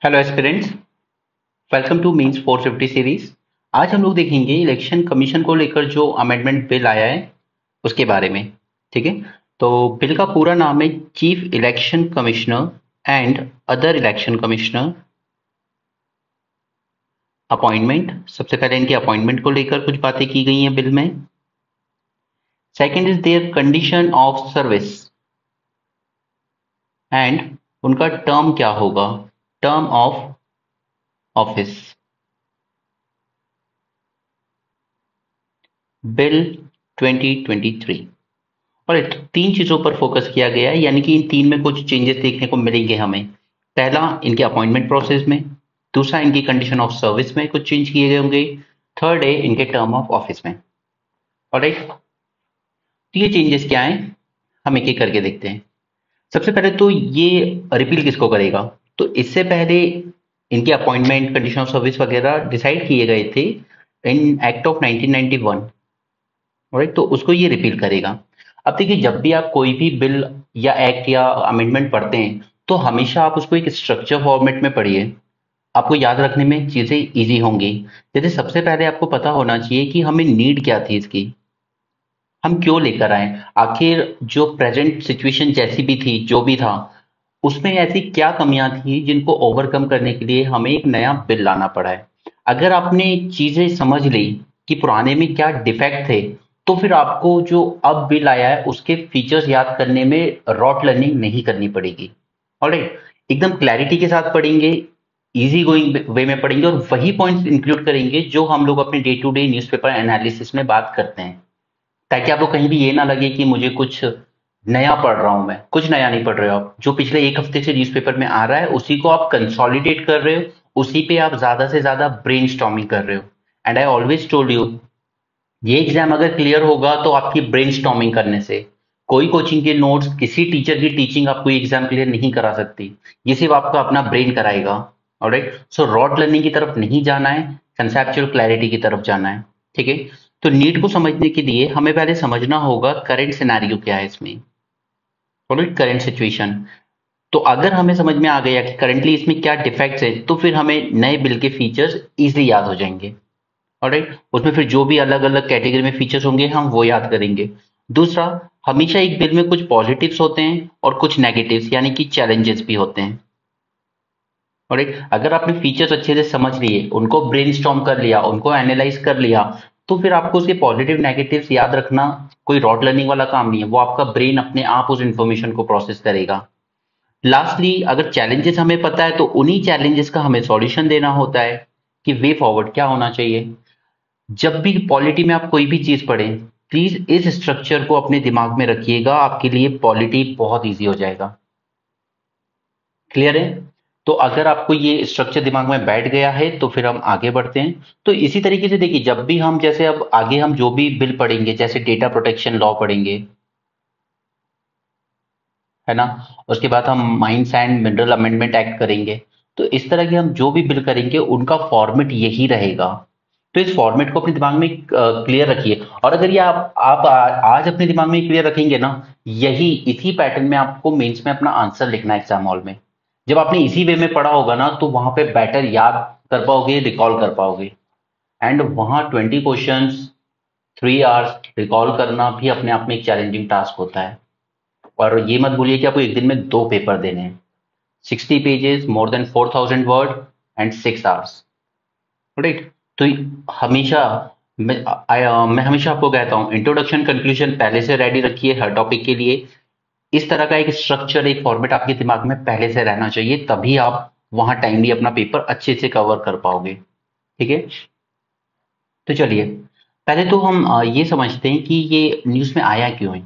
Hello aspirants, welcome two means 450 series. आज हम लोग देखेंगे इलेक्शन कमीशन को लेकर जो अमेंडमेंट बिल आया है उसके बारे में। ठीक है, तो बिल का पूरा नाम है chief election commissioner and other election commissioner appointment. सबसे पहले इनके अपॉइंटमेंट को लेकर कुछ बातें की गई हैं बिल में। Second is there condition of service and उनका टर्म क्या होगा, टर्म ऑफ ऑफिस। बिल 2023 और तीन चीजों पर फोकस किया गया है, यानी कि इन तीन में कुछ चेंजेस देखने को मिलेंगे हमें। पहला, इनके अपॉइंटमेंट प्रोसेस में। दूसरा, इनकी कंडीशन ऑफ सर्विस में कुछ चेंज किए गए होंगे। थर्ड है इनके टर्म ऑफ ऑफिस में। ऑलराइट, तो ये चेंजेस क्या हैं, हम एक एक करके देखते हैं। सबसे पहले तो ये रिपील किसको करेगा, तो इससे पहले इनके अपॉइंटमेंट, कंडीशन ऑफ सर्विस वगैरह डिसाइड किए गए थे इन एक्ट ऑफ 1991। राइट, तो उसको ये रिपील करेगा। अब देखिए, जब भी आप कोई भी बिल या एक्ट या अमेंडमेंट पढ़ते हैं तो हमेशा आप उसको एक स्ट्रक्चर फॉर्मेट में पढ़िए, आपको याद रखने में चीजें इजी होंगी। जैसे सबसे पहले आपको पता होना चाहिए कि हमें नीड क्या थी इसकी, हम क्यों लेकर आए। आखिर जो प्रेजेंट सिचुएशन जैसी भी थी, जो भी था, उसमें ऐसी क्या कमियां थी जिनको ओवरकम करने के लिए हमें एक नया बिल लाना पड़ा है। अगर आपने चीजें समझ ली कि पुराने में क्या डिफेक्ट थे, तो फिर आपको जो अब बिल आया है उसके फीचर्स याद करने में रॉट लर्निंग नहीं करनी पड़ेगी। ऑलराइट, एकदम क्लैरिटी के साथ पढ़ेंगे, इजी गोइंग वे में पढ़ेंगे और वही पॉइंट्स इंक्लूड करेंगे जो हम लोग अपने day to day newspaper analysis में बात करते हैं, ताकि आपको कहीं भी ये ना लगे कि मुझे कुछ नया पढ़ रहा हूं। मैं कुछ नया नहीं पढ़ रहे हो, आप जो पिछले एक हफ्ते से न्यूज़पेपर में आ रहा है उसी को आप कंसोलिडेट कर रहे हो, उसी पे आप ज्यादा से ज्यादा ब्रेन स्टॉर्मिंग कर रहे हो। And I always told you, ये एग्जाम अगर क्लियर होगा तो आपकी ब्रेन स्टॉर्मिंग करने से, कोई कोचिंग के नोट्स, किसी टीचर की टीचिंग आपको एग्जाम क्लियर नहीं करा सकती। ये सिर्फ आपका अपना ब्रेन कराएगा। ऑलराइट, सो रॉड लर्निंग की तरफ नहीं जाना है, कंसेप्चुअल क्लैरिटी की तरफ जाना है। ठीक है, तो नीट को समझने के लिए हमें पहले समझना होगा करंट सिनेरियो क्या है इसमें। Alright, current situation. तो अगर हमें समझ में आ गया कि करंटली इसमें क्या डिफेक्ट्स है, तो फिर हमें नए बिल के फीचर्स इजीली याद हो जाएंगे। ऑलराइट, उसमें फिर जो भी अलग अलग कैटेगरी में फीचर्स होंगे हम वो याद करेंगे। दूसरा, हमेशा एक बिल में कुछ पॉजिटिव्स होते हैं और कुछ नेगेटिव्स यानी कि चैलेंजेस भी होते हैं। ऑलराइट, अगर आपने फीचर्स अच्छे से समझ लिए, उनको ब्रेनस्टॉर्म कर लिया, उनको एनालाइज कर लिया, तो फिर आपको उसके पॉजिटिव नेगेटिव्स याद रखना कोई रॉट लर्निंग वाला काम नहीं है, वो आपका ब्रेन अपने आप उस इंफॉर्मेशन को प्रोसेस करेगा। लास्टली, अगर चैलेंजेस हमें पता है तो उन्हीं चैलेंजेस का हमें सॉल्यूशन देना होता है कि वे फॉरवर्ड क्या होना चाहिए। जब भी पॉलिटी में आप कोई भी चीज पढ़ें, प्लीज इस स्ट्रक्चर को अपने दिमाग में रखिएगा, आपके लिए पॉलिटी बहुत इजी हो जाएगा। क्लियर है? तो अगर आपको ये स्ट्रक्चर दिमाग में बैठ गया है तो फिर हम आगे बढ़ते हैं। तो इसी तरीके से देखिए, जब भी हम, जैसे अब आगे हम जो भी बिल पढ़ेंगे, जैसे डेटा प्रोटेक्शन लॉ पढ़ेंगे, है ना, उसके बाद हम mines and mineral amendment act करेंगे, तो इस तरह के हम जो भी बिल करेंगे उनका फॉर्मेट यही रहेगा। तो इस फॉर्मेट को अपने दिमाग में क्लियर रखिए, और अगर ये आज अपने दिमाग में क्लियर रखेंगे ना, यही इसी पैटर्न में आपको मेंस में अपना आंसर लिखना है एग्जाम हॉल में। जब आपने इसी वे में पढ़ा होगा ना, तो वहां पे बेटर याद कर पाओगे, रिकॉल कर पाओगे। एंड वहां 20 क्वेश्चंस, 3 आवर्स रिकॉल करना भी अपने आप में एक चैलेंजिंग टास्क होता है। और ये मत भूलिए कि आपको एक दिन में 2 पेपर देने हैं, 60 pages, more than 4000 word and 6 hours. Right, तो हमेशा मैं हमेशा आपको कहता हूं, इंट्रोडक्शन कंक्लूजन पहले से रेडी रखिए हर टॉपिक के लिए। इस तरह का एक स्ट्रक्चर, एक फॉर्मेट आपके दिमाग में पहले से रहना चाहिए, तभी आप वहां टाइमली अपना पेपर अच्छे से कवर कर पाओगे। ठीक है, तो चलिए पहले तो हम ये समझते हैं कि ये न्यूज में आया क्यों है,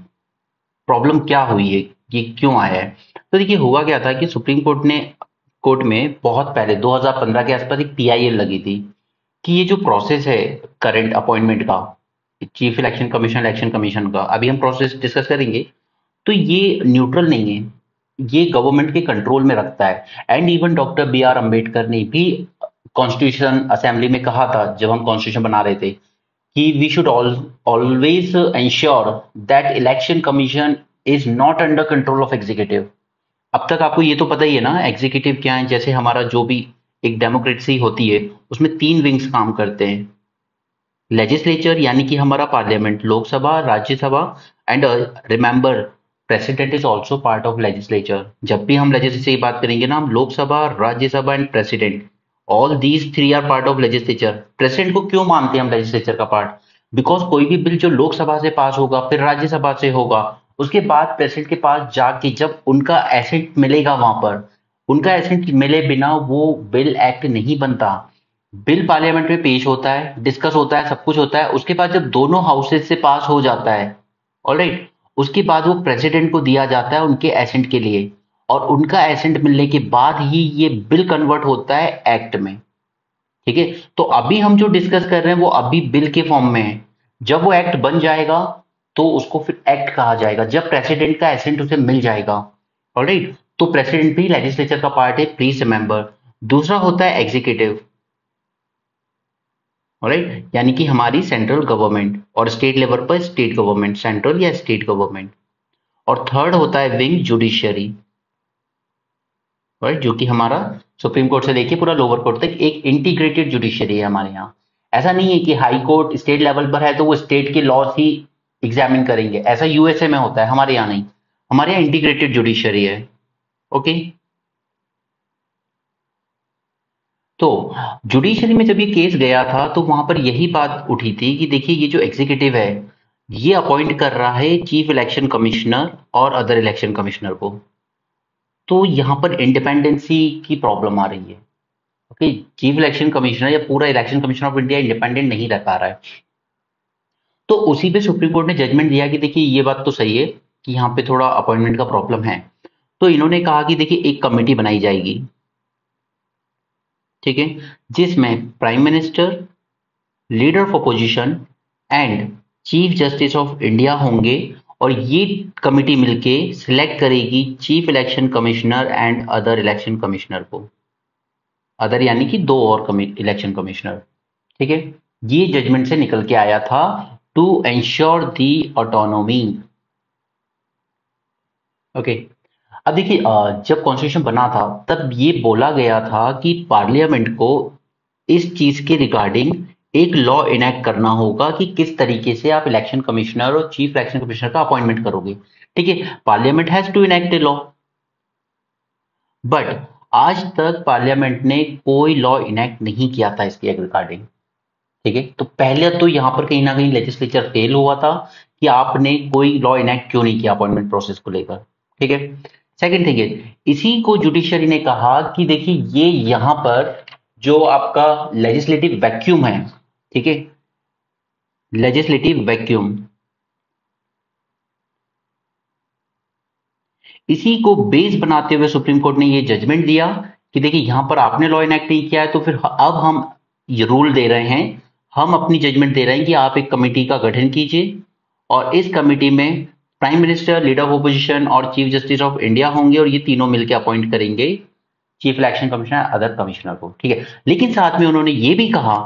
प्रॉब्लम क्या हुई है, ये क्यों आया है। तो देखिए, हुआ क्या था कि सुप्रीम कोर्ट में बहुत पहले 2015 के आसपास एक पीआईएल लगी थी कि ये जो प्रोसेस है करंट अपॉइंटमेंट का, chief election commission, election commission का, अभी हम प्रोसेस डिस्कस करेंगे, तो ये न्यूट्रल नहीं है, ये गवर्नमेंट के कंट्रोल में रखता है। And even doctor B R Ambedkar ने भी कॉन्स्टिट्यूशन असेंबली में कहा था, जब हम कॉन्स्टिट्यूशन बना रहे थे, कि we should always ensure that election commission is not under control of executive. अब तक आपको ये तो पता ही है ना एग्जीक्यूटिव क्या है। जैसे हमारा जो भी एक डेमोक्रेसी होती है उसमें 3 विंग्स काम करते हैं। लेजिस्लेचर यानी कि हमारा parliament, Lok Sabha, Rajya Sabha, and remember president is also part of legislature. जब भी हम लेजिस्लेचर की बात करेंगे ना, हम Lok Sabha, Rajya Sabha and president, all these 3 are part of legislature. President को क्यों मानते हैं हम लेजिस्लेचर का पार्ट? बिकॉज कोई भी बिल जो लोकसभा से पास होगा फिर राज्यसभा से होगा, उसके बाद प्रेसिडेंट के पास जाके जब उनका एसेंट मिलेगा वहां पर, उनका एसेंट मिले बिना वो बिल एक्ट नहीं बनता। बिल पार्लियामेंट में पेश होता है, डिस्कस होता है, सब कुछ होता है, उसके बाद जब दोनों हाउसेज से पास हो जाता है, ऑलराइट, उसके बाद वो प्रेसिडेंट को दिया जाता है उनके एसेंट के लिए, और उनका एसेंट मिलने के बाद ही ये बिल कन्वर्ट होता है एक्ट में। ठीक है, तो अभी हम जो डिस्कस कर रहे हैं वो अभी बिल के फॉर्म में है। जब वो एक्ट बन जाएगा तो उसको फिर एक्ट कहा जाएगा, जब प्रेसिडेंट का एसेंट उसे मिल जाएगा। ऑलराइट, तो प्रेसिडेंट भी लेजिस्लेचर का पार्ट है, प्लीज रिमेंबर। दूसरा होता है एग्जीक्यूटिव, ऑलराइट, यानी कि हमारी सेंट्रल गवर्नमेंट, और स्टेट लेवल पर स्टेट गवर्नमेंट, सेंट्रल या स्टेट गवर्नमेंट। और थर्ड होता है विंग जुडिशियरी, राइट, जो कि हमारा सुप्रीम कोर्ट से लेके पूरा लोअर कोर्ट तक एक इंटीग्रेटेड जुडिशियरी है हमारे यहाँ। ऐसा नहीं है कि हाई कोर्ट स्टेट लेवल पर है तो वो स्टेट के लॉज ही एग्जामिन करेंगे, ऐसा यूएसए में होता है, हमारे यहाँ नहीं। हमारे यहाँ इंटीग्रेटेड जुडिशियरी है। ओके, तो जुडिशरी में जब ये केस गया था तो वहां पर यही बात उठी थी कि देखिए ये जो एग्जीक्यूटिव है ये अपॉइंट कर रहा है चीफ इलेक्शन कमिश्नर और अदर इलेक्शन कमिश्नर को, तो यहां पर इंडिपेंडेंसी की प्रॉब्लम आ रही है। ओके, चीफ इलेक्शन कमिश्नर या पूरा election commissioner of India independent नहीं रह पा रहा है। तो उसी पे सुप्रीम कोर्ट ने जजमेंट दिया कि देखिए ये बात तो सही है कि यहाँ पे थोड़ा अपॉइंटमेंट का प्रॉब्लम है। तो इन्होंने कहा कि देखिए एक कमेटी बनाई जाएगी, ठीक है, जिसमें prime minister, leader of opposition and chief justice of India होंगे, और ये कमिटी मिलके सिलेक्ट करेगी chief election commissioner and other election commissioner को। अदर यानी कि 2 और इलेक्शन कमिश्नर। ठीक है, ये जजमेंट से निकल के आया था to ensure the autonomy. Okay, अब देखिए जब कॉन्स्टिट्यूशन बना था तब ये बोला गया था कि पार्लियामेंट को इस चीज के रिगार्डिंग एक लॉ इनेक्ट करना होगा कि किस तरीके से आप इलेक्शन कमिश्नर और चीफ इलेक्शन कमिश्नर का अपॉइंटमेंट करोगे। ठीक है, parliament has to enact a law, but आज तक पार्लियामेंट ने कोई लॉ इनेक्ट नहीं किया था इसके रिगार्डिंग। ठीक है, तो पहले तो यहां पर कहीं ना कहीं लेजिस्लेचर फेल हुआ था कि आपने कोई लॉ इनेक्ट क्यों नहीं किया अपॉइंटमेंट प्रोसेस को लेकर। ठीक है, सेकंड थिंग है, इसी को जुडिशरी ने कहा कि देखिए ये यहां पर जो आपका लेजिस्लेटिव वैक्यूम है, ठीक है, लेजिस्लेटिव वैक्यूम, इसी को बेस बनाते हुए सुप्रीम कोर्ट ने ये जजमेंट दिया कि देखिए यहां पर आपने लॉ इनेक्ट नहीं किया है, तो फिर अब हम ये रूल दे रहे हैं, हम अपनी जजमेंट दे रहे हैं कि आप एक कमेटी का गठन कीजिए, और इस कमेटी में prime minister, leader of opposition और चीफ जस्टिस ऑफ इंडिया होंगे, और ये तीनों मिलकर अपॉइंट करेंगे chief election commissioner, other commissioner को। ठीक है, लेकिन साथ में उन्होंने ये भी कहा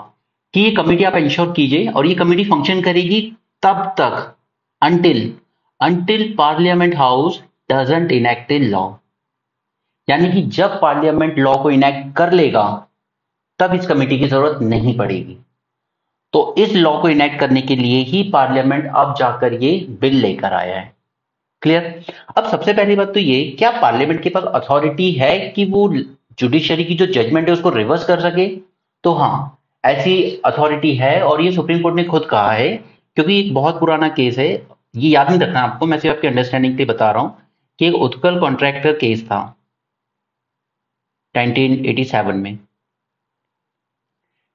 कि ये कमेटी आप इंश्योर कीजिए, और ये कमेटी फंक्शन करेगी तब तक until until parliament house doesn't enact a law, यानी कि जब पार्लियामेंट लॉ को इनेक्ट कर लेगा तब इस कमेटी की जरूरत नहीं पड़ेगी। तो इस लॉ को इनेक्ट करने के लिए ही पार्लियामेंट अब जाकर ये बिल लेकर आया है। क्लियर? अब सबसे पहली बात तो ये, क्या पार्लियामेंट के पास अथॉरिटी है कि वो जुडिशरी की जो जजमेंट है उसको रिवर्स कर सके? तो हाँ, ऐसी अथॉरिटी है, और ये सुप्रीम कोर्ट ने खुद कहा है, क्योंकि एक बहुत पुराना केस है, ये याद नहीं रखना आपको, मैं सिर्फ आपकी अंडरस्टैंडिंग के लिए बता रहा हूं कि एक उत्कल कॉन्ट्रैक्टर केस था 1987 में।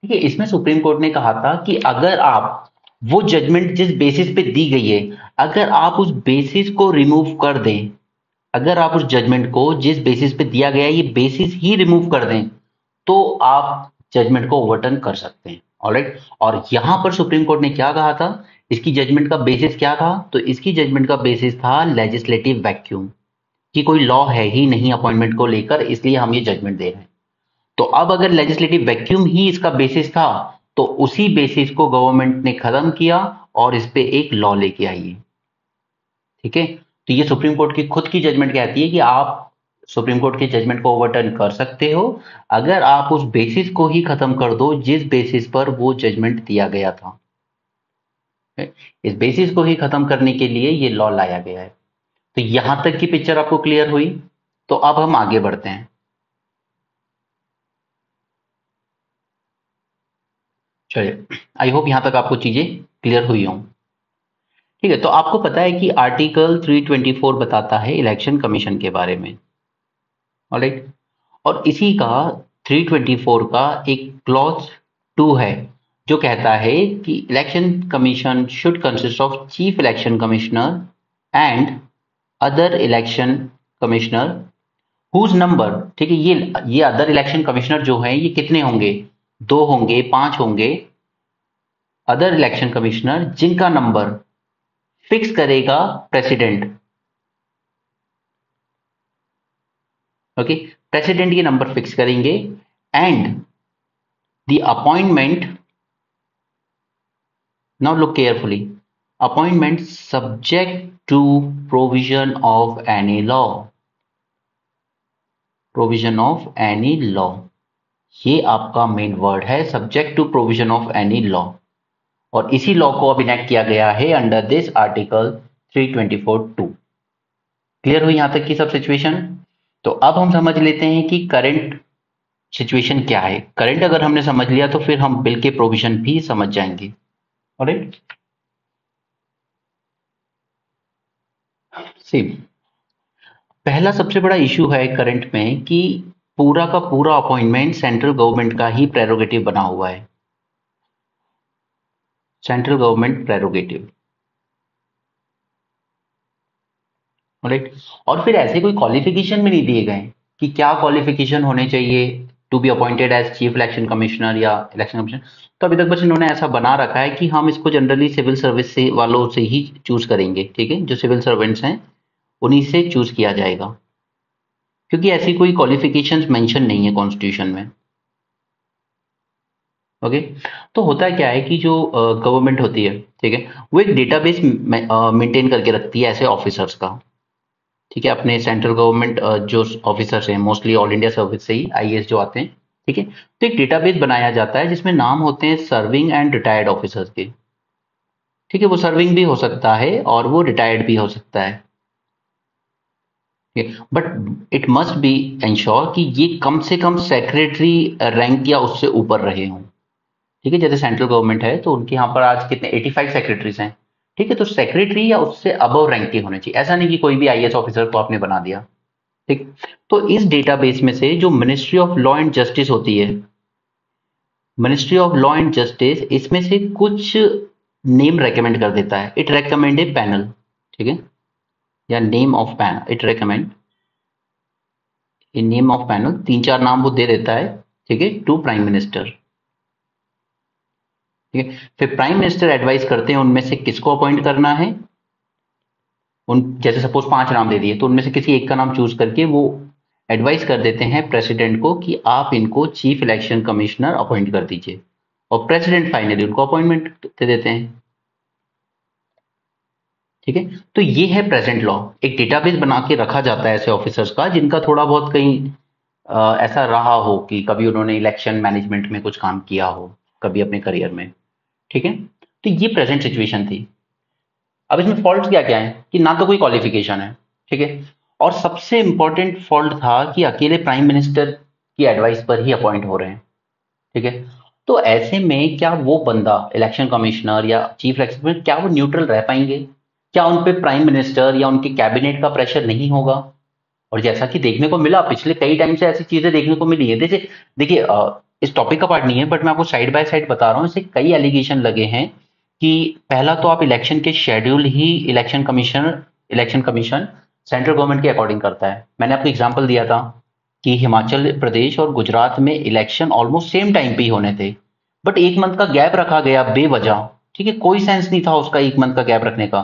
ठीक है, इसमें सुप्रीम कोर्ट ने कहा था कि अगर आप वो जजमेंट जिस बेसिस पे दी गई है, अगर आप उस बेसिस को रिमूव कर दें, अगर आप उस जजमेंट को जिस बेसिस पे दिया गया है ये बेसिस ही रिमूव कर दें, तो आप जजमेंट को ओवरटर्न कर सकते हैं। ऑलराइट, और यहां पर सुप्रीम कोर्ट ने क्या कहा था, इसकी जजमेंट का बेसिस क्या था? तो इसकी जजमेंट का बेसिस था लेजिस्लेटिव वैक्यूम, कि कोई लॉ है ही नहीं अपॉइंटमेंट को लेकर, इसलिए हम ये जजमेंट दे रहे हैं। तो अब अगर लेजिस्लेटिव वैक्यूम ही इसका बेसिस था, तो उसी बेसिस को गवर्नमेंट ने खत्म किया और इस पे एक लॉ लेके आई है। ठीक है, तो ये सुप्रीम कोर्ट की खुद की जजमेंट कहती है कि आप सुप्रीम कोर्ट के जजमेंट को ओवरटर्न कर सकते हो अगर आप उस बेसिस को ही खत्म कर दो जिस बेसिस पर वो जजमेंट दिया गया था। इस बेसिस को ही खत्म करने के लिए ये लॉ लाया गया है। तो यहां तक की पिक्चर आपको क्लियर हुई। तो अब हम आगे बढ़ते हैं। चलिए, आई होप यहां तक आपको चीजें क्लियर हुई हों। ठीक है, तो आपको पता है कि आर्टिकल 324 बताता है इलेक्शन कमीशन के बारे में। ऑलराइट, और इसी का 324 का एक क्लॉज 2 है जो कहता है कि election commission should consist of chief election commissioner and other election commissioner whose number. ठीक है, ये अदर इलेक्शन कमिश्नर जो हैं ये कितने होंगे? 2 होंगे, 5 होंगे। अदर इलेक्शन कमिश्नर जिनका नंबर फिक्स करेगा प्रेसिडेंट। ओके, प्रेसिडेंट ये नंबर फिक्स करेंगे and the appointment, now look carefully, appointment subject to provision of any law. Provision of any law, ये आपका मेन वर्ड है, subject to provision of any law. और इसी law को अब enact किया गया है अंडर दिस आर्टिकल 324(2). क्लियर हुई यहां तक की सब सिचुएशन? तो अब हम समझ लेते हैं कि करंट सिचुएशन क्या है। करंट अगर हमने समझ लिया तो फिर हम बिल के प्रोविजन भी समझ जाएंगे। ऑलराइट, सी पहला सबसे बड़ा इशू है करंट में कि पूरा का पूरा अपॉइंटमेंट सेंट्रल गवर्नमेंट का ही प्रेरोगेटिव बना हुआ है। Central government prerogative, right. और फिर ऐसे कोई क्वालिफिकेशन भी नहीं दिए गए कि क्या क्वालिफिकेशन होने चाहिए to be appointed as chief election commissioner या इलेक्शन कमिश्नर। तो अभी तक बस इन्होंने ऐसा बना रखा है कि हम इसको जनरली सिविल सर्विस से वालों से ही चूज करेंगे। ठीक है, जो सिविल सर्वेंट्स हैं उन्हीं से चूज किया जाएगा, क्योंकि ऐसी कोई क्वालिफिकेशंस मेंशन नहीं है कॉन्स्टिट्यूशन में। ओके, तो होता क्या है कि जो गवर्नमेंट होती है, ठीक है, वो एक डेटाबेस मेंटेन करके रखती है ऐसे ऑफिसर्स का। ठीक है, अपने सेंट्रल गवर्नमेंट जो ऑफिसर्स हैं मोस्टली ऑल इंडिया सर्विस से ही आईएएस जो आते हैं। ठीक है, तो एक डेटाबेस बनाया जाता है जिसमें नाम होते हैं सर्विंग एंड रिटायर्ड ऑफिसर्स के। ठीक है, वो सर्विंग भी हो सकता है और वो रिटायर्ड भी हो सकता है। But it must be ensure कि ये कम से कम सेक्रेटरी रैंक या उससे ऊपर रहे हों। ठीक है, जैसे सेंट्रल गवर्नमेंट है तो उनके यहाँ पर आज कितने 85 सेक्रेटरीज हैं। ठीक है, तो सेक्रेटरी या उससे अबव रैंक के होने चाहिए, ऐसा नहीं कि कोई भी आईएएस ऑफिसर को आपने बना दिया। ठीक, तो इस डेटाबेस में से जो ministry of law and justice होती है, ministry of law and justice इसमें से कुछ नेम रेकमेंड कर देता है। इट रेकमेंड ए पैनल, ठीक है, या name of panel, it recommend a name of panel, 3-4 नाम वो दे देता है। ठीक है, टू प्राइम मिनिस्टर। ठीक है, फिर प्राइम मिनिस्टर एडवाइस करते हैं उनमें से किसको अपॉइंट करना है। उन जैसे सपोज 5 नाम दे दिए तो उनमें से किसी एक का नाम चूज करके वो एडवाइस कर देते हैं प्रेसिडेंट को कि आप इनको चीफ इलेक्शन कमिश्नर अपॉइंट कर दीजिए, और प्रेसिडेंट फाइनली उनको अपॉइंटमेंट दे देते हैं। ठीक है, तो ये है प्रेजेंट लॉ। एक डेटाबेस बना के रखा जाता है ऐसे ऑफिसर्स का जिनका थोड़ा बहुत कहीं ऐसा रहा हो कि कभी उन्होंने इलेक्शन मैनेजमेंट में कुछ काम किया हो कभी अपने करियर में। ठीक है, तो ये प्रेजेंट सिचुएशन थी। अब इसमें फॉल्ट क्या क्या है कि ना तो कोई क्वालिफिकेशन है। ठीक है, और सबसे इंपॉर्टेंट फॉल्ट था कि अकेले प्राइम मिनिस्टर की एडवाइस पर ही अपॉइंट हो रहे हैं। ठीक है, तो ऐसे में क्या वो बंदा इलेक्शन कमिश्नर या चीफ इलेक्शन कमिश्नर क्या वो न्यूट्रल रह पाएंगे? क्या उन पे प्राइम मिनिस्टर या उनके कैबिनेट का प्रेशर नहीं होगा? और जैसा कि देखने को मिला पिछले कई टाइम से ऐसी चीजें देखने को मिली है। जैसे देखिए, इस टॉपिक का पार्ट नहीं है बट मैं आपको साइड बाय साइड बता रहा हूँ, इससे कई एलिगेशन लगे हैं कि पहला तो आप इलेक्शन के शेड्यूल ही इलेक्शन कमीशन सेंट्रल गवर्नमेंट के अकॉर्डिंग करता है। मैंने आपको एग्जांपल दिया था कि हिमाचल प्रदेश और गुजरात में इलेक्शन ऑलमोस्ट सेम टाइम पे ही होने थे, बट 1 मंथ का गैप रखा गया बेवजह। ठीक है, कोई सेंस नहीं था उसका 1 मंथ का गैप रखने का,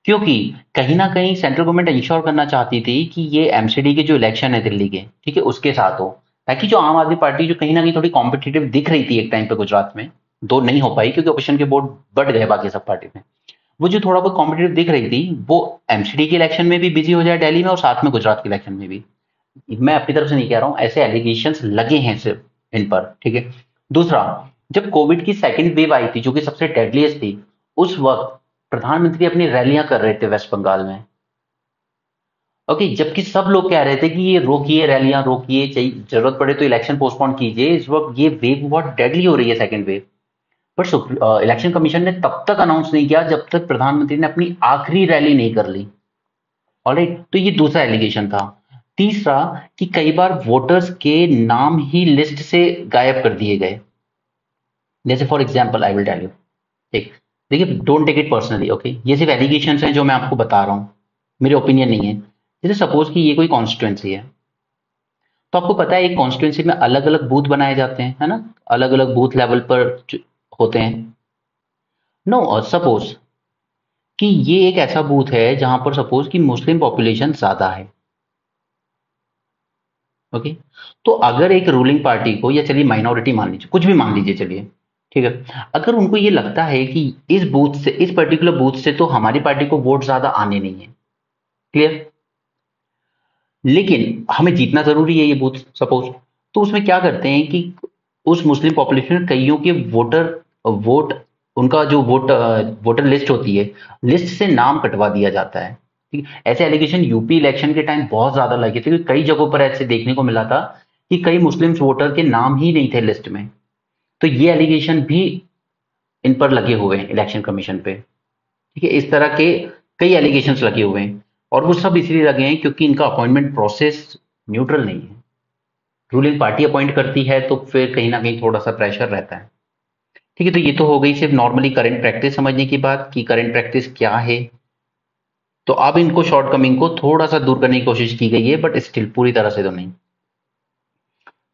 क्योंकि कहीं ना कहीं सेंट्रल गवर्नमेंट इंश्योर करना चाहती थी कि ये एमसीडी के जो इलेक्शन है दिल्ली के, ठीक है, उसके साथ हो, ताकि जो आम आदमी पार्टी जो कहीं ना कहीं थोड़ी कॉम्पिटिटिव दिख रही थी एक टाइम पे गुजरात में, दो नहीं हो पाई क्योंकि ऑपोजिशन के वोट बढ़ गए बाकी सब पार्टी में, वो जो थोड़ा बहुत कॉम्पिटिटिव दिख रही थी वो एमसीडी के इलेक्शन में भी बिजी हो जाए दिल्ली में और साथ में गुजरात के इलेक्शन में भी। मैं अपनी तरफ से नहीं कह रहा हूं, ऐसे एलिगेशंस लगे हैं सिर्फ इन पर, ठीक है। दूसरा, जब कोविड की सेकंड वेव आई थी जो कि सबसे डेडलीस्ट थी, उस वक्त प्रधानमंत्री अपनी रैलियां कर रहे थे वेस्ट बंगाल में। ओके, जबकि सब लोग कह रहे थे कि ये रोकिए, रैलियां रोकिए, चाहिए जरूरत पड़े तो इलेक्शन पोस्टपोन कीजिए, इस वक्त ये वेव बहुत डेडली हो रही है, सेकंड वेव। पर इलेक्शन कमीशन ने तब तक अनाउंस नहीं किया जब तक प्रधानमंत्री ने अपनी आखिरी रैली नहीं कर ली। ऑलराइट, तो ये दूसरा एलिगेशन था। तीसरा, कि कई बार वोटर्स के नाम ही लिस्ट से गायब कर दिए गए। जैसे for example I will tell you, एक, देखिए don't take it personally, okay, ये सिर्फ एलिगेशंस हैं जो मैं आपको बता रहा हूं, मेरे ओपिनियन नहीं है। जैसे सपोज कि ये कोई कॉन्स्टिट्यूएंसी है, तो आपको पता है एक कॉन्स्टिट्यूएंसी में अलग अलग बूथ बनाए जाते हैं, है ना, अलग अलग बूथ लेवल पर होते हैं। नो, और सपोज कि ये एक ऐसा बूथ है जहां पर सपोज कि मुस्लिम पॉपुलेशन ज्यादा है, ओके। तो अगर एक रूलिंग पार्टी को, या चलिए माइनॉरिटी मान लीजिए, कुछ भी मान लीजिए, चलिए ठीक है, अगर उनको ये लगता है कि इस बूथ से, इस पर्टिकुलर बूथ से तो हमारी पार्टी को वोट ज्यादा आने नहीं है, क्लियर, लेकिन हमें जीतना जरूरी है ये बूथ सपोज, तो उसमें क्या करते हैं कि उस मुस्लिम पॉपुलेशन कईयों के वोट, उनका जो वोटर लिस्ट होती है, लिस्ट से नाम कटवा दिया जाता है, ठीक है। ऐसे एलिगेशन यूपी इलेक्शन के टाइम बहुत ज्यादा लगे थे, क्योंकि कई जगहों पर ऐसे देखने को मिला था कि कई मुस्लिम वोटर के नाम ही नहीं थे लिस्ट में। तो ये एलिगेशन भी इन पर लगे हुए हैं इलेक्शन कमीशन पे, ठीक है। इस तरह के कई एलिगेशंस लगे हुए हैं, और वो सब इसलिए लगे हैं क्योंकि इनका अपॉइंटमेंट प्रोसेस न्यूट्रल नहीं है। रूलिंग पार्टी अपॉइंट करती है तो फिर कहीं ना कहीं थोड़ा सा प्रेशर रहता है, ठीक है। तो ये तो हो गई सिर्फ नॉर्मली करंट प्रैक्टिस समझने की बात, कि करंट प्रैक्टिस क्या है। तो अब इनको शॉर्टकमिंग को थोड़ा सा दूर करने की कोशिश की गई है, बट स्टिल पूरी तरह से तो नहीं।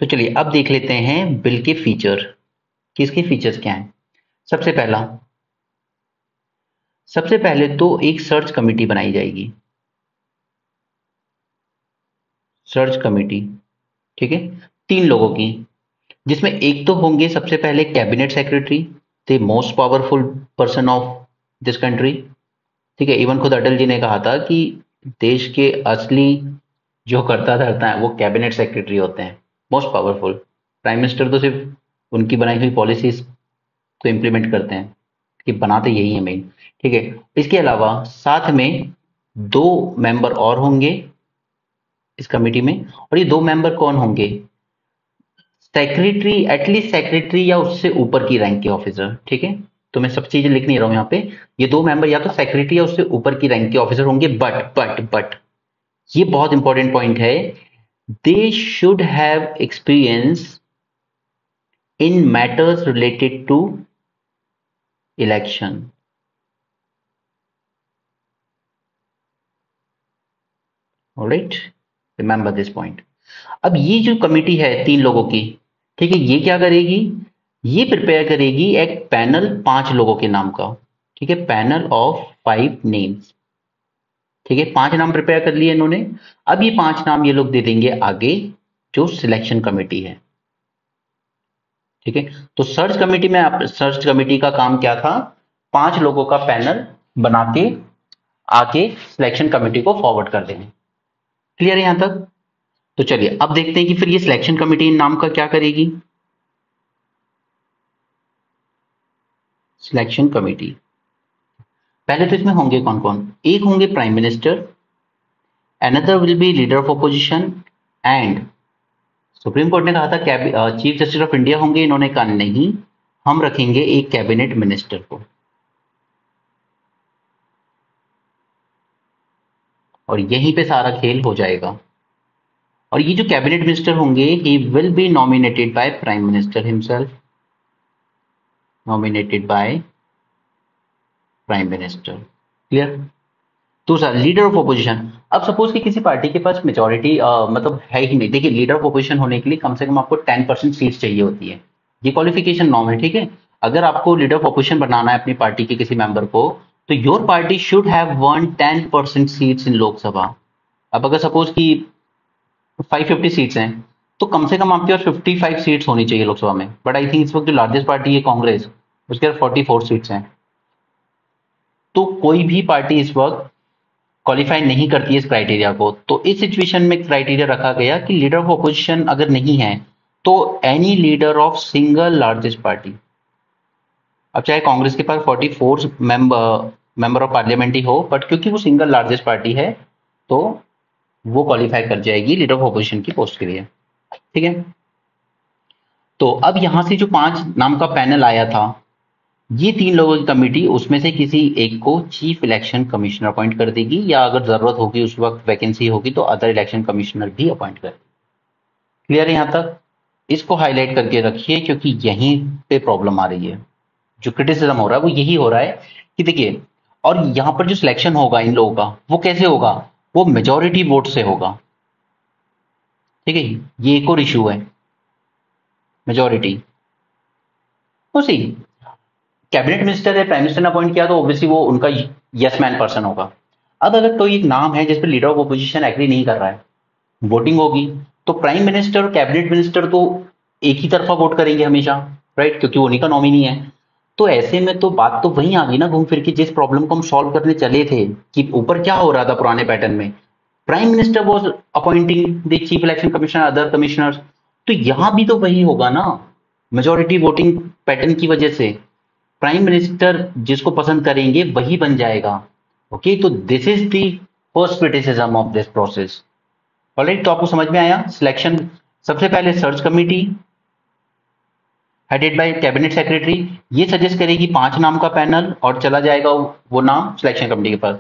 तो चलिए अब देख लेते हैं बिल के फीचर, कि इसके फीचर्स क्या हैं। सबसे पहला, सबसे पहले तो एक सर्च कमेटी बनाई जाएगी, सर्च कमेटी, ठीक है, 3 लोगों की, जिसमें एक तो होंगे सबसे पहले cabinet secretary, the most powerful person of this country, ठीक है। इवन खुद अटल जी ने कहा था कि देश के असली जो करता धरता है वो कैबिनेट सेक्रेटरी होते हैं, मोस्ट पावरफुल। प्राइम मिनिस्टर तो सिर्फ उनकी बनाई हुई पॉलिसीज को इम्प्लीमेंट करते हैं, कि बनाते यही है मेन, ठीक है। इसके अलावा साथ में 2 मेंबर और होंगे इस कमेटी में, और ये 2 मेंबर कौन होंगे, सेक्रेटरी, एटलीस्ट सेक्रेटरी या उससे ऊपर की रैंक के ऑफिसर, ठीक है। तो मैं सब चीजें लिख नहीं रहा हूं यहाँ पे। ये 2 मेंबर या तो सेक्रेटरी या उससे ऊपर की रैंक के ऑफिसर होंगे, बट ये बहुत इंपॉर्टेंट पॉइंट है, they should have experience in matters related to election. Alright, remember this point. अब ये जो कमिटी है 3 लोगों की, ठीक है, ये क्या करेगी, ये प्रिपेयर करेगी एक पैनल 5 लोगों के नाम का, ठीक है, पैनल ऑफ 5 नेम्स, ठीक है। 5 नाम प्रिपेयर कर लिए इन्होंने। अब ये 5 नाम ये लोग दे देंगे आगे, जो सिलेक्शन कमेटी है, ठीक है। तो सर्च कमेटी का काम क्या था, 5 लोगों का पैनल बना के आके सिलेक्शन कमेटी को फॉरवर्ड कर देंगे। क्लियर है यहां तक। तो चलिए अब देखते हैं कि फिर ये सिलेक्शन कमेटी इन नाम का क्या करेगी। सिलेक्शन कमेटी, पहले तो इसमें होंगे कौन कौन, एक होंगे prime minister, another will be leader of opposition, and supreme court ने कहा था चीफ जस्टिस ऑफ इंडिया होंगे, इन्होंने कहा नहीं, हम रखेंगे एक कैबिनेट मिनिस्टर को, और यहीं पे सारा खेल हो जाएगा। और ये जो कैबिनेट मिनिस्टर होंगे, he will be nominated by prime minister himself, nominated by prime minister, clear. दूसरा, लीडर ऑफ ओपोजिशन। अब सपोज कि किसी पार्टी के पास मेजोरिटी मतलब है ही नहीं, देखिए लीडर ऑफ ओपोजिशन होने के लिए कम से कम आपको 10% सीट्स चाहिए होती है, ये क्वालिफिकेशन नॉर्म है, ठीक है। अगर आपको लीडर ऑफ ओपोजिशन बनाना है अपनी पार्टी के किसी मेंबर को, तो your party should have one 10% seats in Lok Sabha. अब अगर सपोज कि 550 सीट्स हैं, तो कम से कम आपके पास 55 सीट्स होनी चाहिए लोकसभा में, बट आई थिंक इस वक्त जो लार्जेस्ट पार्टी है कांग्रेस, उसके पास 44 सीट्स हैं। तो कोई भी पार्टी इस वक्त क्वालिफाई नहीं करती है इस क्राइटेरिया को, तो इस सिचुएशन में क्राइटेरिया रखा गया कि लीडर ऑफ अपोजिशन अगर नहीं है तो any leader of single largest party. अब चाहे कांग्रेस के पास 44 मेंबर ऑफ पार्लियामेंट ही हो, बट क्योंकि वो सिंगल लार्जेस्ट पार्टी है तो वो क्वालिफाई कर जाएगी लीडर ऑफ अपोजिशन की पोस्ट के लिए। ठीक है, तो अब यहां से जो 5 नाम का पैनल आया था, ये 3 लोगों की कमेटी उसमें से किसी एक को चीफ इलेक्शन कमिश्नर अपॉइंट कर देगी, या अगर जरूरत होगी उस वक्त वैकेंसी होगी तो अदर इलेक्शन कमिश्नर भी अपॉइंट कर। क्लियर है यहां तक? इसको हाईलाइट करके रखिए क्योंकि यहीं पे प्रॉब्लम आ रही है, जो क्रिटिसिज्म हो रहा है वो यही हो रहा है कि देखिए, और यहां पर जो सिलेक्शन होगा इन लोगों का वो कैसे होगा, वो मेजोरिटी वोट से होगा। ठीक है, ये एक और इशू है, मेजोरिटी। तो सी कैबिनेट मिनिस्टर या प्राइम मिनिस्टर ने अपॉइंट किया तो ऑब्वियसली वो उनका यस मैन पर्सन होगा। अब अगर कोई एक नाम है जिस पर लीडर ऑफ ओपोजिशन एग्री नहीं कर रहा है, वोटिंग होगी तो प्राइम मिनिस्टर और कैबिनेट मिनिस्टर तो एक ही तरफा वोट करेंगे हमेशा, राइट, क्योंकि वो उन्हीं का नॉमिनी है। तो ऐसे में तो बात तो वहीं आ गई ना घूम फिर के, जिस प्रॉब्लम को हम सॉल्व करने चले थे कि ऊपर क्या हो रहा था पुराने पैटर्न में, prime minister was appointing the chief election commissioner other commissioners, तो यहां भी तो वही होगा ना, मेजोरिटी वोटिंग पैटर्न की वजह से प्राइम मिनिस्टर जिसको पसंद करेंगे वही बन जाएगा। ओके, तो this is the first criticism of this process. Alright, तो आपको समझ में आया सिलेक्शन। सबसे पहले search committee headed bye cabinet secretary ये सजेस्ट करेगी 5 नाम का पैनल और चला जाएगा वो नाम सिलेक्शन कमेटी के पास।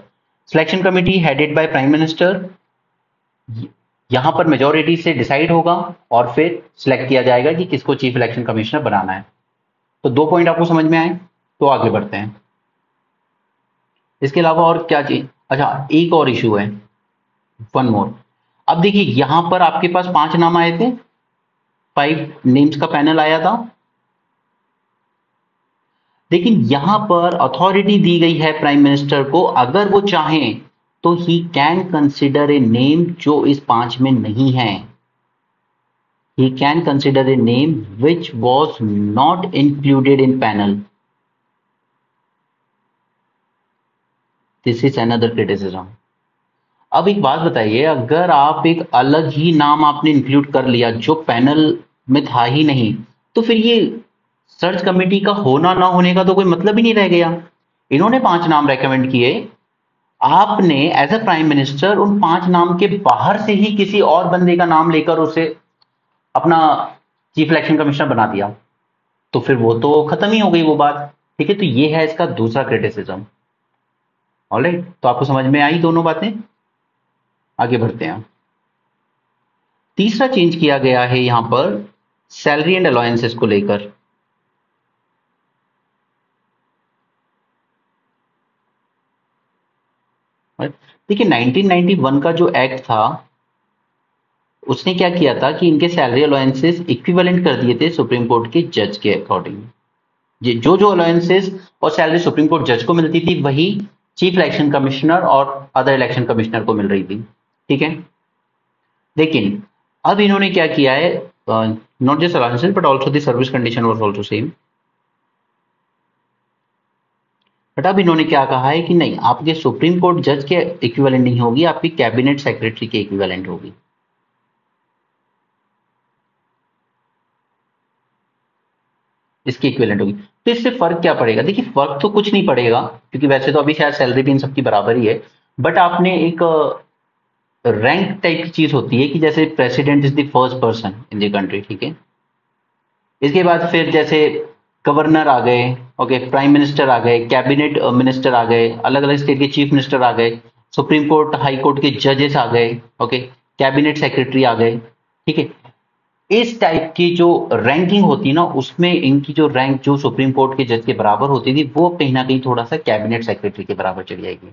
Selection committee headed by prime minister, यहां पर मेजोरिटी से डिसाइड होगा और फिर सिलेक्ट किया जाएगा कि किसको चीफ इलेक्शन कमिश्नर बनाना है। तो 2 पॉइंट आपको समझ में आए, तो आगे बढ़ते हैं। इसके अलावा और क्या चीज, अच्छा एक और इशू है, वन मोर। अब देखिए यहां पर आपके पास 5 नाम आए थे, 5 नेम्स का पैनल आया था, लेकिन यहां पर अथॉरिटी दी गई है प्राइम मिनिस्टर को, अगर वो चाहें तो he can consider a name जो इस 5 में नहीं है। He can consider a name which was not included in panel. This is another criticism. अब एक बात बताइए, अगर आप एक अलग ही नाम आपने इंक्लूड कर लिया जो पैनल में था ही नहीं, तो फिर ये सर्च कमेटी का होना ना होने का तो कोई मतलब ही नहीं रह गया। इन्होंने 5 नाम रेकमेंड किए, आपने एज अ प्राइम मिनिस्टर उन 5 नाम के बाहर से ही किसी और बंदे का नाम लेकर उसे अपना चीफ इलेक्शन कमिश्नर बना दिया, तो फिर वो तो खत्म ही हो गई वो बात। ठीक है, तो ये है इसका दूसरा क्रिटिसिज्म। ऑलराइट, तो आपको समझ में आई दोनों बातें, आगे बढ़ते हैं। तीसरा चेंज किया गया है यहां पर सैलरी एंड अलाउंसेस को लेकर। देखिए 1991 का जो एक्ट था उसने क्या किया था कि इनके सैलरी अलाउंसेस इक्विवेलेंट कर दिए थे सुप्रीम कोर्ट के जज के अकॉर्डिंग। जो जो अलाउंसेस और सैलरी सुप्रीम कोर्ट जज को मिलती थी वही चीफ इलेक्शन कमिश्नर और अदर इलेक्शन कमिश्नर को मिल रही थी। ठीक है, लेकिन अब इन्होंने क्या किया है, not just allowances but also the service condition was also same. But अब इन्होंने क्या कहा है कि नहीं, आपके सुप्रीम कोर्ट जज के इक्विवेलेंट नहीं होगी, आपकी कैबिनेट सेक्रेटरी के इक्विवेलेंट होगी। इसकी इक्विवेलेंट होगी। तो इससे फर्क क्या पड़ेगा? देखिए फर्क तो कुछ नहीं पड़ेगा क्योंकि वैसे तो अभी शायद सैलरी भी इन सबकी बराबर ही है, बट आपने एक रैंक टाइप की चीज होती है कि जैसे president is the first person in the country. ठीक है, इसके बाद फिर जैसे गवर्नर आ गए, ओके, प्राइम मिनिस्टर आ गए, कैबिनेट मिनिस्टर आ गए, अलग अलग स्टेट के चीफ मिनिस्टर आ गए, सुप्रीम कोर्ट हाई कोर्ट के जजेस आ गए, ओके, कैबिनेट सेक्रेटरी आ गए। ठीक है, इस टाइप की जो रैंकिंग होती है ना, उसमें इनकी जो रैंक जो सुप्रीम कोर्ट के जज के बराबर होती थी वो कहीं ना कहीं थोड़ा सा कैबिनेट सेक्रेटरी के बराबर चली जाएगी।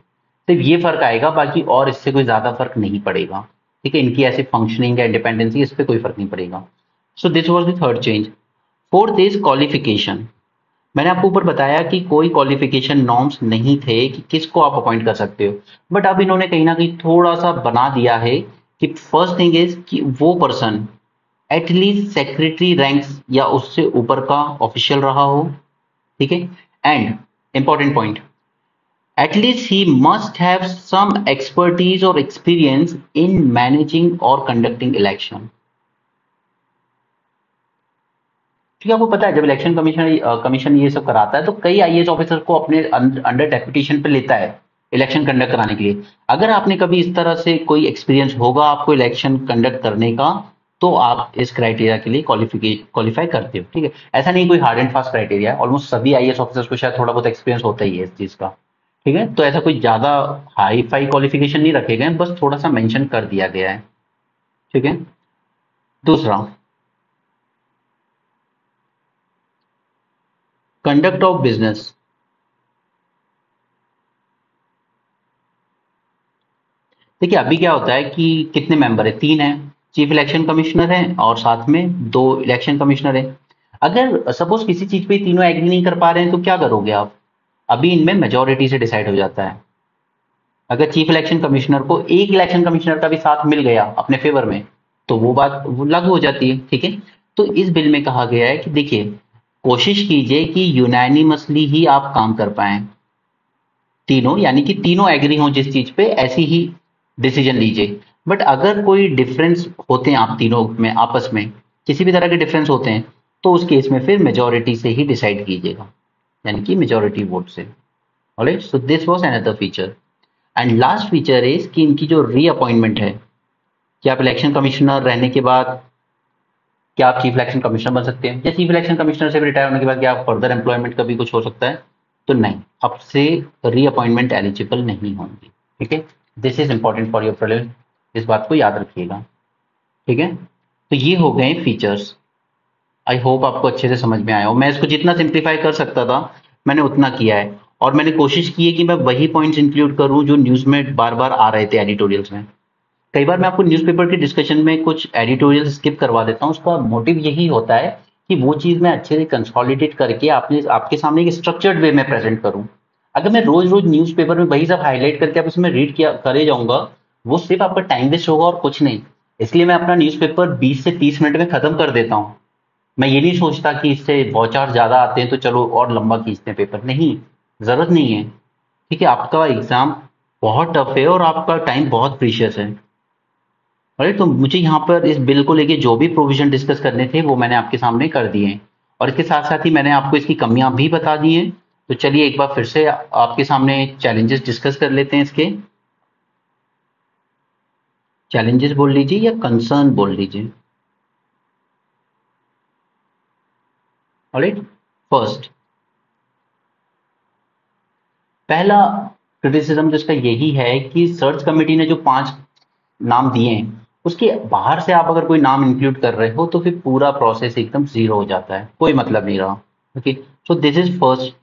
सिर्फ ये फर्क आएगा, बाकी और इससे कोई ज्यादा फर्क नहीं पड़ेगा। ठीक है, इनकी ऐसी फंक्शनिंग या इंडिपेंडेंसी इस पर कोई फर्क नहीं पड़ेगा। So this was the third change. Fourth is qualification. मैंने आपको ऊपर बताया कि कोई क्वालिफिकेशन नॉर्म्स नहीं थे कि किसको आप अपॉइंट कर सकते हो, बट अब इन्होंने कहीं ना कहीं थोड़ा सा बना दिया है कि फर्स्ट थिंग इज कि वो पर्सन एटलीस्ट सेक्रेटरी रैंक्स या उससे ऊपर का ऑफिशियल रहा हो। ठीक है, and important point, at least he must have some expertise or experience in managing or conducting election। क्योंकि आपको पता है जब इलेक्शन कमीशन ये सब कराता है तो कई आईएएस ऑफिसर को अपने अंडर डेप्यूटेशन पे लेता है इलेक्शन कंडक्ट कराने के लिए। अगर आपने कभी इस तरह से कोई एक्सपीरियंस होगा आपको इलेक्शन कंडक्ट करने का, तो आप इस क्राइटेरिया के लिए क्वालिफाई करते हो। ठीक है, ऐसा नहीं कोई हार्ड एंड फास्ट क्राइटेरिया है, ऑलमोस्ट सभी आईएएस ऑफिसर्स को शायद थोड़ा बहुत एक्सपीरियंस होता ही है इस चीज का। ठीक है, तो ऐसा कोई ज्यादा हाई फाई क्वालिफिकेशन नहीं रखे गए, बस थोड़ा सा मेंशन कर दिया गया है। ठीक है, दूसरा, कंडक्ट ऑफ बिजनेस। देखिए अभी क्या होता है कि कितने मेंबर है, 3 है, चीफ इलेक्शन कमिश्नर है और साथ में 2 इलेक्शन कमिश्नर है। अगर सपोज किसी चीज पे तीनों एग्री नहीं कर पा रहे हैं तो क्या करोगे आप? अभी इनमें मेजोरिटी से डिसाइड हो जाता है। अगर चीफ इलेक्शन कमिश्नर को एक इलेक्शन कमिश्नर का भी साथ मिल गया अपने फेवर में तो वो बात वो लागू हो जाती है। ठीक है, तो इस बिल में कहा गया है कि देखिए कोशिश कीजिए कि यूनानिमसली ही आप काम कर पाए तीनों, यानी कि तीनों एग्री हों जिस चीज पे ऐसी ही डिसीजन लीजिए। बट अगर कोई डिफरेंस होते हैं आप तीनों में आपस में किसी भी तरह के डिफरेंस होते हैं तो उस केस में फिर मेजोरिटी से ही डिसाइड कीजिएगा, यानी कि मेजोरिटी वोट से। Alright, so this was another feature. And last feature is कि इनकी जो रीअपॉइंटमेंट है कि आप इलेक्शन कमिश्नर रहने के बाद क्या आप चीफ इलेक्शन कमिश्नर बन सकते हैं, या चीफ इलेक्शन कमिश्नर से रिटायर होने के बाद क्या आप फर्दर एम्प्लॉयमेंट का भी कुछ हो सकता है? तो नहीं, अब से रीअपॉइंटमेंट एलिजिबल नहीं होंगी। ठीक है, this is important for your prelims, इस बात को याद रखिएगा। ठीक है, तो ये हो गए फीचर्स। आई होप आपको अच्छे से समझ में आया हो। मैं इसको जितना सिंप्लीफाई कर सकता था मैंने उतना किया है, और मैंने कोशिश की है कि मैं वही पॉइंट्स इंक्लूड करूं जो न्यूज में बार बार आ रहे थे एडिटोरियल्स में। कई बार मैं आपको न्यूज़पेपर के डिस्कशन में कुछ एडिटोरियल स्किप करवा देता हूँ, उसका मोटिव यही होता है कि वो चीज़ मैं अच्छे से कंसोलिडेट करके आपने आपके सामने एक स्ट्रक्चर्ड वे में प्रेजेंट करूँ। अगर मैं रोज रोज न्यूज़पेपर में वही सब हाईलाइट करके आप उसमें रीड किया करे जाऊंगा, वो सिर्फ आपका टाइम वेस्ट होगा और कुछ नहीं। इसलिए मैं अपना न्यूज़पेपर 20 से 30 मिनट में खत्म कर देता हूँ। मैं ये नहीं सोचता कि इससे बहुत ज्यादा आते हैं तो चलो और लंबा खींचते हैं पेपर, नहीं, जरूरत नहीं है। ठीक है, आपका एग्जाम बहुत टफ है और आपका टाइम बहुत प्रीशियस है। राइट, तो मुझे यहाँ पर इस बिल को लेके जो भी प्रोविजन डिस्कस करने थे वो मैंने आपके सामने कर दिए हैं, और इसके साथ साथ ही मैंने आपको इसकी कमियां भी बता दी हैं। तो चलिए एक बार फिर से आपके सामने चैलेंजेस डिस्कस कर लेते हैं। इसके चैलेंजेस बोल लीजिए या कंसर्न बोल लीजिए। ऑलराइट, फर्स्ट, पहला क्रिटिसिज्म जिसका यही है कि सर्च कमेटी ने जो 5 नाम दिए हैं उसके बाहर से आप अगर कोई नाम इंक्लूड कर रहे हो तो फिर पूरा प्रोसेस एकदम जीरो हो जाता है, कोई मतलब नहीं रहा। Okay, so this is first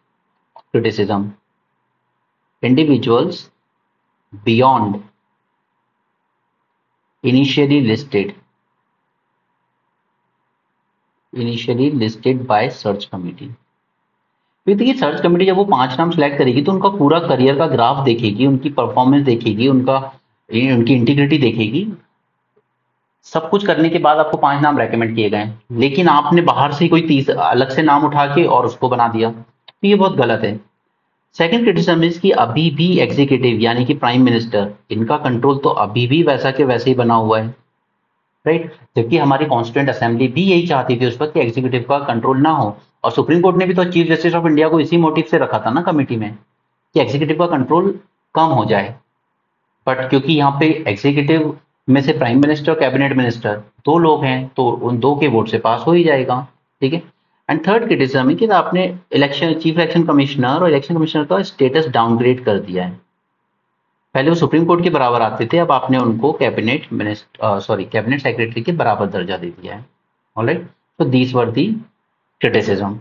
criticism। Individuals beyond initially listed by search committee। फिर देखिए सर्च कमेटी जब वो 5 नाम सेलेक्ट करेगी तो उनका पूरा करियर का ग्राफ देखेगी, उनकी परफॉर्मेंस देखेगी, उनकी इंटीग्रिटी देखेगी। सब कुछ करने के बाद आपको 5 नाम रेकमेंड किए गए, लेकिन आपने बाहर से कोई 30 अलग से नाम उठा के और उसको बना दिया, तो ये बहुत गलत है। सेकंड क्रिटिसिज्म इज कि अभी भी एग्जीक्यूटिव यानी कि प्राइम मिनिस्टर, इनका कंट्रोल तो अभी भी वैसा के वैसे ही बना हुआ है। राइट, जबकि हमारी कॉन्स्टिट्यूंट असेंबली भी यही चाहती थी उस वक्त कि एग्जीक्यूटिव का कंट्रोल ना हो, और सुप्रीम कोर्ट ने भी तो चीफ जस्टिस ऑफ इंडिया को इसी मोटिव से रखा था ना कमेटी में कि एग्जीक्यूटिव का कंट्रोल कम हो जाए। बट क्योंकि यहाँ पे एग्जीक्यूटिव में से प्राइम मिनिस्टर और कैबिनेट मिनिस्टर 2 लोग हैं तो उन 2 के वोट से पास हो ही जाएगा। ठीक है, एंड थर्ड क्रिटिसिज्म है कि आपने चीफ इलेक्शन कमिश्नर और इलेक्शन कमिश्नर का स्टेटस डाउनग्रेड कर दिया है। पहले वो सुप्रीम कोर्ट के बराबर आते थे, अब आपने उनको कैबिनेट सेक्रेटरी के बराबर दर्जा दे दिया है। ऑलराइट, तो दीज वर दी क्रिटिसिज्म।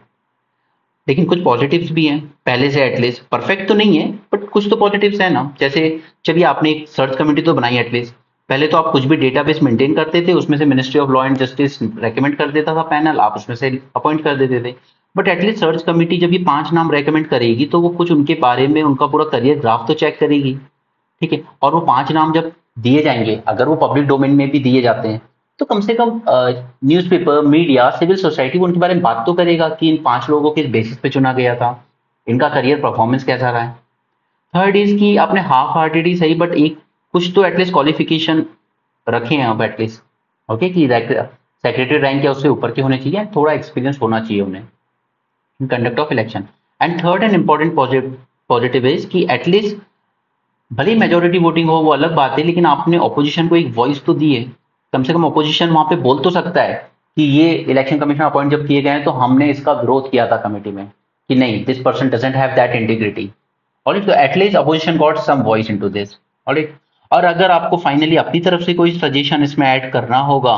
लेकिन कुछ पॉजिटिव्स भी हैं, पहले से एटलीस्ट, परफेक्ट तो नहीं है बट कुछ तो पॉजिटिव्स है ना। जैसे चलिए आपने एक सर्च कमेटी तो बनाई एटलीस्ट, पहले तो आप कुछ भी डेटाबेस मेंटेन करते थे उसमें से ministry of law and justice recommend कर देता था पैनल, आप उसमें से अपॉइंट कर देते थे। बट एटलीस्ट सर्च कमेटी जब ये 5 नाम रेकमेंड करेगी तो वो कुछ उनके बारे में उनका पूरा करियर ग्राफ तो चेक करेगी। ठीक है, और वो 5 नाम जब दिए जाएंगे, अगर वो पब्लिक डोमेन में भी दिए जाते हैं तो कम से कम न्यूज़पेपर, मीडिया, सिविल सोसाइटी वो उनके बारे में बात तो करेगा कि इन 5 लोगों के बेसिस पे चुना गया था, इनका करियर परफॉर्मेंस कैसा रहा है। थर्ड इज कि आपने हाफ हार्टेडली सही बट एक कुछ तो एटलीस्ट क्वालिफिकेशन रखे हैं आप एटलीस्ट, ओके, कि सेक्रेटरी रैंक या उससे ऊपर के होने चाहिए, थोड़ा एक्सपीरियंस होना चाहिए उन्हें in conduct of election. And third and important positive is कि एटलीस्ट भले मेजोरिटी वोटिंग हो वो अलग बात है, लेकिन आपने ऑपोजिशन को एक वॉइस तो दी है। कम से कम ऑपोजिशन वहां पे बोल तो सकता है कि ये इलेक्शन कमीशन अपॉइंट जब किए गए हैं तो हमने इसका विरोध किया था कमेटी में, कि नहीं, this person doesn't have that integrity. Alright, तो at least opposition got some voice into this. Alright, और अगर आपको फाइनली अपनी तरफ से कोई सजेशन इसमें ऐड करना होगा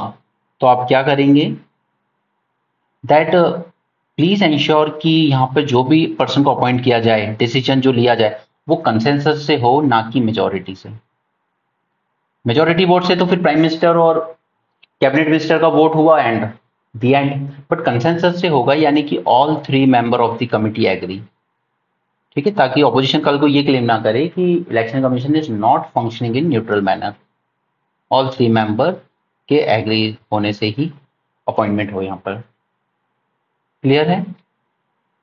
तो आप क्या करेंगे, दैट प्लीज एंश्योर कि यहाँ पे जो भी पर्सन को अपॉइंट किया जाए, डिसीजन जो लिया जाए वो कंसेंसस से हो, ना कि मेजोरिटी से। मेजोरिटी वोट से तो फिर प्राइम मिनिस्टर और कैबिनेट मिनिस्टर का वोट हुआ and the end, but consensus से होगा, यानी कि all 3 member of the committee agree. ठीक है, ताकि ऑपोजिशन कल को ये क्लेम ना करे कि election commission is not functioning in neutral manner, all 3 member के एग्री होने से ही अपॉइंटमेंट हो यहाँ पर। क्लियर है?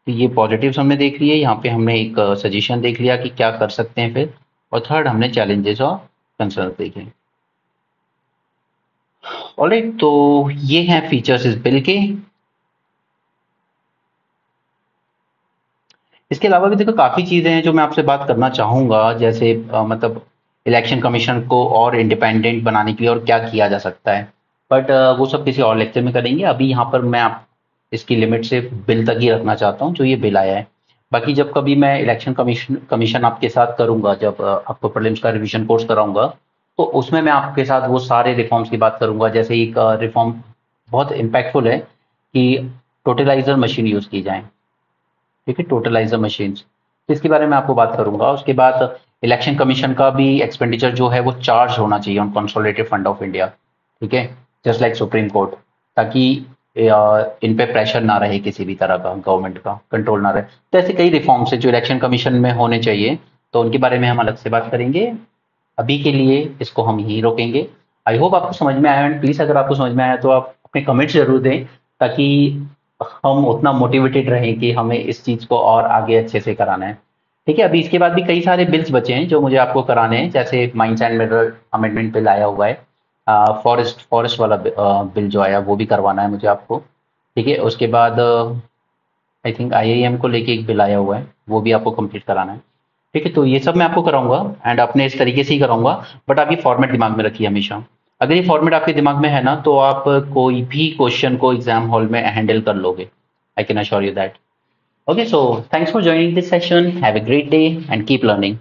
तो ये पॉजिटिव्स हमने देख लिए, यहाँ पे हमने एक सजेशन देख लिया कि क्या कर सकते हैं फिर, और थर्ड हमने चैलेंजेस और कंसर्न देखे। ऑलराइट, तो ये हैं फीचर्स इस बिल के। इसके अलावा भी देखो काफ़ी चीज़ें हैं जो मैं आपसे बात करना चाहूँगा, जैसे मतलब इलेक्शन कमीशन को और इंडिपेंडेंट बनाने के लिए और क्या किया जा सकता है, बट वो सब किसी और लेक्चर में करेंगे। अभी यहाँ पर मैं आप इसकी लिमिट से बिल तक ही रखना चाहता हूँ जो ये बिल आया है। बाकी जब कभी मैं इलेक्शन कमीशन कमीशन आपके साथ करूँगा, जब आपको प्रीलिम्स का रिवीजन कोर्स कराऊंगा, तो उसमें मैं आपके साथ वो सारे रिफॉर्म्स की बात करूँगा। जैसे एक रिफॉर्म बहुत इम्पैक्टफुल है कि टोटलाइजर मशीन यूज़ की जाए। ठीक है, टोटलाइजर मशीन्स, तो इसके बारे में आपको बात करूंगा। उसके बाद इलेक्शन कमीशन का भी एक्सपेंडिचर जो है वो चार्ज होना चाहिए on consolidated fund of India. ठीक है, जस्ट लाइक सुप्रीम कोर्ट, ताकि इन पे प्रेशर ना रहे, किसी भी तरह का गवर्नमेंट का कंट्रोल ना रहे। तो ऐसे कई रिफॉर्म्स है जो इलेक्शन कमीशन में होने चाहिए, तो उनके बारे में हम अलग से बात करेंगे। अभी के लिए इसको हम यहीं रोकेंगे। आई होप आपको समझ में आया, एंड प्लीज अगर आपको समझ में आया तो आप अपने कमेंट्स जरूर दें, ताकि हम उतना मोटिवेटेड रहें कि हमें इस चीज को और आगे अच्छे से कराना है। ठीक है, अभी इसके बाद भी कई सारे बिल्स बचे हैं जो मुझे आपको कराने हैं, जैसे mines and mineral amendment bill आया हुआ है, फॉरेस्ट फॉरेस्ट वाला बिल जो आया वो भी करवाना है मुझे आपको। ठीक है, उसके बाद आई थिंक आईआईएम को लेके एक बिल आया हुआ है, वो भी आपको कंप्लीट कराना है। ठीक है, तो ये सब मैं आपको कराऊंगा एंड अपने इस तरीके से ही कराऊंगा, बट आप ये फॉर्मेट दिमाग में रखिए हमेशा। अगर ये फॉर्मेट आपके दिमाग में है ना, तो आप कोई भी क्वेश्चन को एग्जाम हॉल में हैंडल कर लोगे। I can assure you that. Okay, so thanks for joining this session. Have a great day and keep learning.